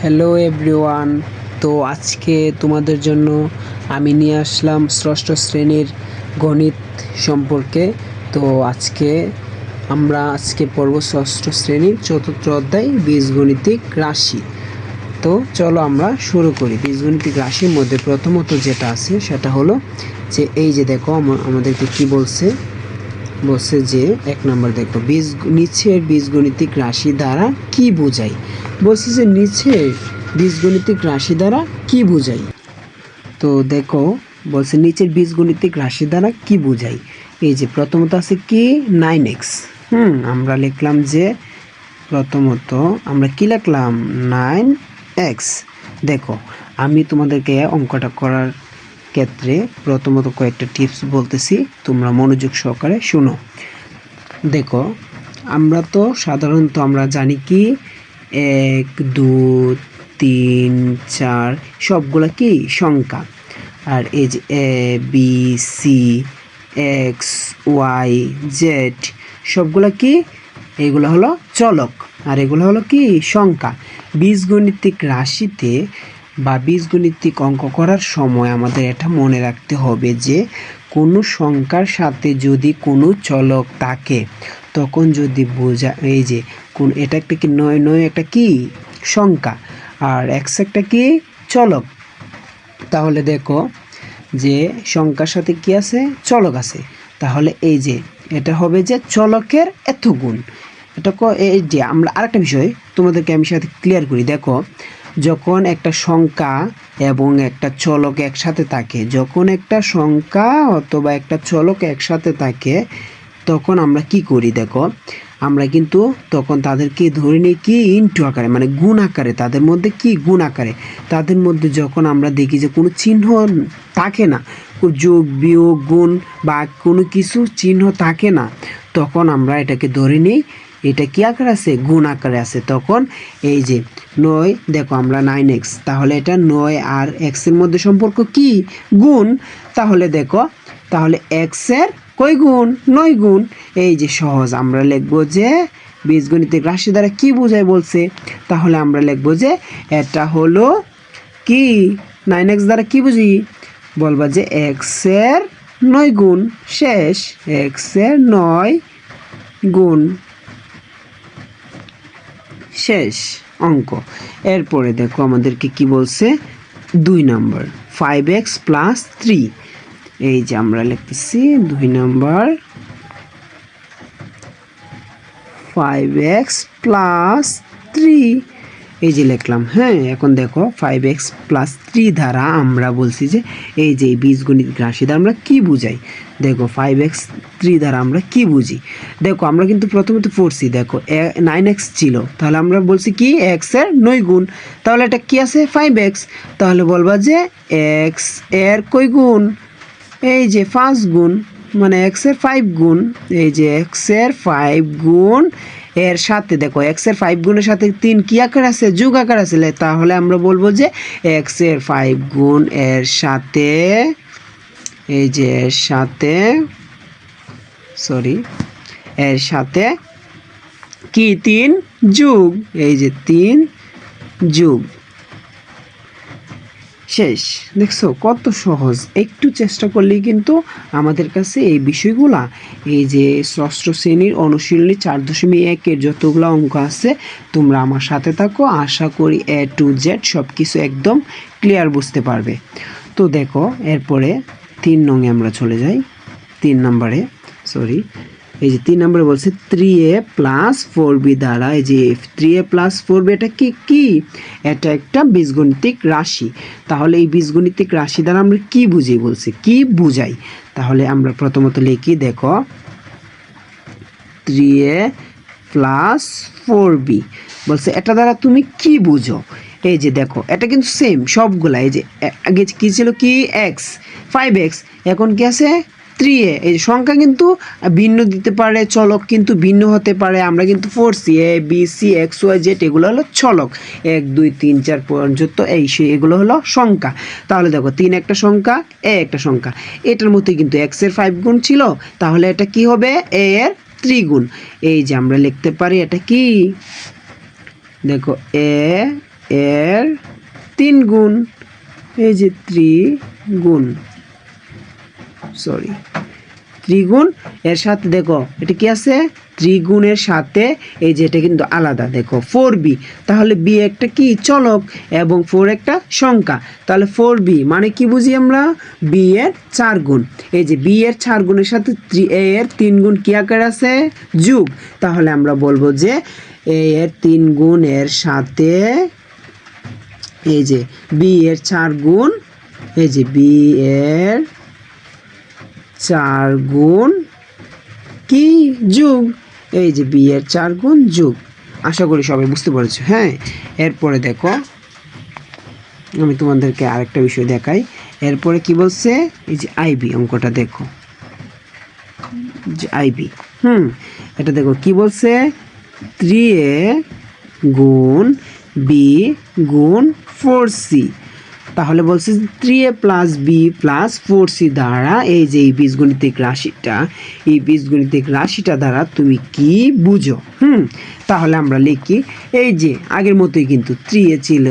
Hello everyone. তো আজকে তোমাদের জন্য আমি নিয়ে আসলাম ষষ্ঠ শ্রেণীর গণিত সম্পর্কে। তো আজকে পড়ব ষষ্ঠ শ্রেণীর চতুর্থ অধ্যায় বীজগণিতিক রাশি। তো চলো আমরা শুরু করি। বীজগণিতিক রাশির মধ্যে প্রথমত যেটা আছে সেটা হলো যে এই যে দেখো আমাদেরকে কি বলছে যে 1 নম্বর দেখো নিচের বীজগণিতিক রাশি দ্বারা কি বোঝায়। বলছে যে নিচের বীজগণিতিক রাশি দ্বারা কি বোঝায়। তো দেখো বলছে নিচের বীজগণিতিক রাশি দ্বারা কি বোঝায়। এই যে প্রথমত আছে কি 9x। আমরা লিখলাম যে প্রথমত আমরা কি লিখলাম 9x। দেখো আমি তোমাদেরকে অঙ্কটা করার ক্ষেত্রে প্রথমত কয়েকটা টিপস বলতেছি, তোমরা মনোযোগ সহকারে শুনো। দেখো আমরা তো সাধারণত আমরা জানি কি 1 2 3 4 সবগুলা কি সংখ্যা, আর এই যে A B C X Y Z সবগুলা কি, এগুলো হলো চলক আর এগুলো হলো কি সংখ্যা। বীজগণিতিক রাশিতে বা বীজগণিতিক অঙ্ক করার সময় আমাদের এটা মনে রাখতে হবে যে কোনো সংখ্যার সাথে যদি কোনো চলক থাকে তখন যদি বোঝা এই যে কোন এটা একটা কি 9 একটা কি সংখ্যা আর এক্স একটা কি চলক, তাহলে দেখো যে সংখ্যার সাথে কি আছে চলক আছে, তাহলে এই যে এটা হবে যে চলকের এত গুণ। এটা এই যে আমরা আরেকটা বিষয় তোমাদেরকে আমি সাথে ক্লিয়ার করি। দেখো যখন একটা সংখ্যা এবং একটা চলক একসাথে থাকে, যখন একটা সংখ্যা অথবা একটা চলক একসাথে থাকে তখন আমরা কি করি, দেখো আমরা কিন্তু তখন তাদেরকে ধরে নিই কি ইনটু আকারে, মানে গুণ আকারে, তাদের মধ্যে কি গুণ আকারে। তাদের মধ্যে যখন আমরা দেখি যে কোনো চিহ্ন থাকে না, যোগ বিয়োগ গুণ বা কোনো কিছু চিহ্ন থাকে না, তখন আমরা এটাকে ধরে নিই এটা কি আকার আছে গুণ আকারে আছে। তখন এই যে 9 দেখো আমরা 9x, তাহলে এটা 9 আর x এর মধ্যে সম্পর্ক কি গুণ, তাহলে দেখো তাহলে x এর কয় গুণ 9 গুণ। এই যে সহজ আমরা লিখব যে বীজগণিতিক রাশি দ্বারা কি বোঝায় বলছে, তাহলে আমরা লিখব যে এটা হলো কি 9x দ্বারা কি বুঝি, বলবা যে x এর 9 গুণ, শেষ x এর 9 গুণ, শেষ অঙ্ক। এরপরে দেখো আমাদেরকে কি বলছে 2 নম্বর 5x প্লাস 3। এই যে আমরা লিখতেছি 2 নম্বর 5x প্লাস 3, এই যে লিখলাম। হ্যাঁ এখন দেখো 5x প্লাস 3 দ্বারা আমরা বলছি যে এই যে বীজগণিতিক রাশি দ্বারা আমরা কি বুঝাই। দেখো 5x 3 দ্বারা আমরা কি বুঝি, দেখো আমরা কিন্তু প্রথমত পড়ছি দেখো 9x ছিল, তাহলে আমরা বলছি কি x এর 9 গুণ, তাহলে এটা কি আছে 5x, তাহলে বলবা যে x এর কয় গুণ, এই যে 5 গুণ, মানে x এর 5 গুণ। এই যে x এর 5 গুণ এর সাথে দেখো x এর 5 গুণের সাথে 3 কি আকার আছে যোগ আকার আছে, তাহলে আমরা বলবো যে x এর 5 গুণ এর সাথে এই যে এর সাথে এর সাথে কি 3 যোগ, এই যে 3 যোগ, শেষ। দেখছো কত সহজ, একটু চেষ্টা করলেই কিন্তু আমাদের কাছে এই বিষয়গুলা, এই যে ষষ্ঠ শ্রেণীর অনুশীলনী 4.1 যতগুলো অঙ্ক আছে তোমরা আমার সাথে থাকো, আশা করি A to Z সব কিছু একদম ক্লিয়ার বুঝতে পারবে। তো দেখো এরপরে 3 নঙে আমরা চলে যাই। 3 নম্বরে এই যে 3 নম্বরে বলছে 3a প্লাস 4b দ্বারা, এই যে 3a প্লাস 4b এটা কি এটা একটা বীজগণিতিক রাশি। তাহলে এই বীজগণিতিক রাশি দ্বারা আমরা কি বুঝি বলছি কি বুঝাই, তাহলে আমরা প্রথমত লিখি দেখো 3a প্লাস 4b বলছে এটা দ্বারা তুমি কি বুঝো। এই যে দেখো এটা কিন্তু সেম সবগুলা, এই যে আগে কি ছিল কি x 5x, এখন কি আছে 3a। এই সংখ্যা কিন্তু ভিন্ন দিতে পারে, চলক কিন্তু ভিন্ন হতে পারে, আমরা কিন্তু পড়ছি a b c x y z এগুলো হলো চলক, 1 2 3 4 পর্যন্ত এগুলো হলো সংখ্যা। তাহলে দেখো 3 একটা সংখ্যা a একটা সংখ্যা, এটার মধ্যে কিন্তু x এর 5 গুণ ছিল, তাহলে এটা কি হবে a এর 3 গুণ। এই যে আমরা লিখতে পারি এটা কি দেখো a এর 3 গুণ, এই যে ত্রিগুণ, ত্রিগুণ এর সাথে দেখো এটা কি আছে, ত্রিগুণের সাথে এই যে এটা কিন্তু আলাদা, দেখো 4b, তাহলে b একটা কি চলক এবং 4 একটা সংখ্যা, তাহলে 4b মানে কি বুঝি আমরা, b এর 4 গুণ, এই যে b এর 4 গুণের সাথে a এর 3 গুণ কি আকার আছে, যোগ, তাহলে আমরা বলবো যে a এর 3 গুণ এর সাথে এই যে b এর 4 গুণ, এই যে b এর 4 গুণ কি যোগ, এই যে b এর 4 গুণ যোগ। আশা করি সবাই বুঝতে পেরেছো। হ্যাঁ, এরপরে দেখো আমি তোমাদেরকে আরেকটা বিষয় দেখাই। এরপরে কি বলছে, এই যে আইবি অঙ্কটা দেখো, যে আইবি, এটা দেখো কি বলছে, 3a গুণ b গুণ 4c, তাহলে বলছে 3a plus b plus 4c দ্বারা এই যে এই বীজগণিতিক রাশিটা, এই বীজগণিতিক রাশিটা দ্বারা তুমি কি বুঝো। তাহলে আমরা লিখি, এই যে আগের মতোই কিন্তু 3a ছিল,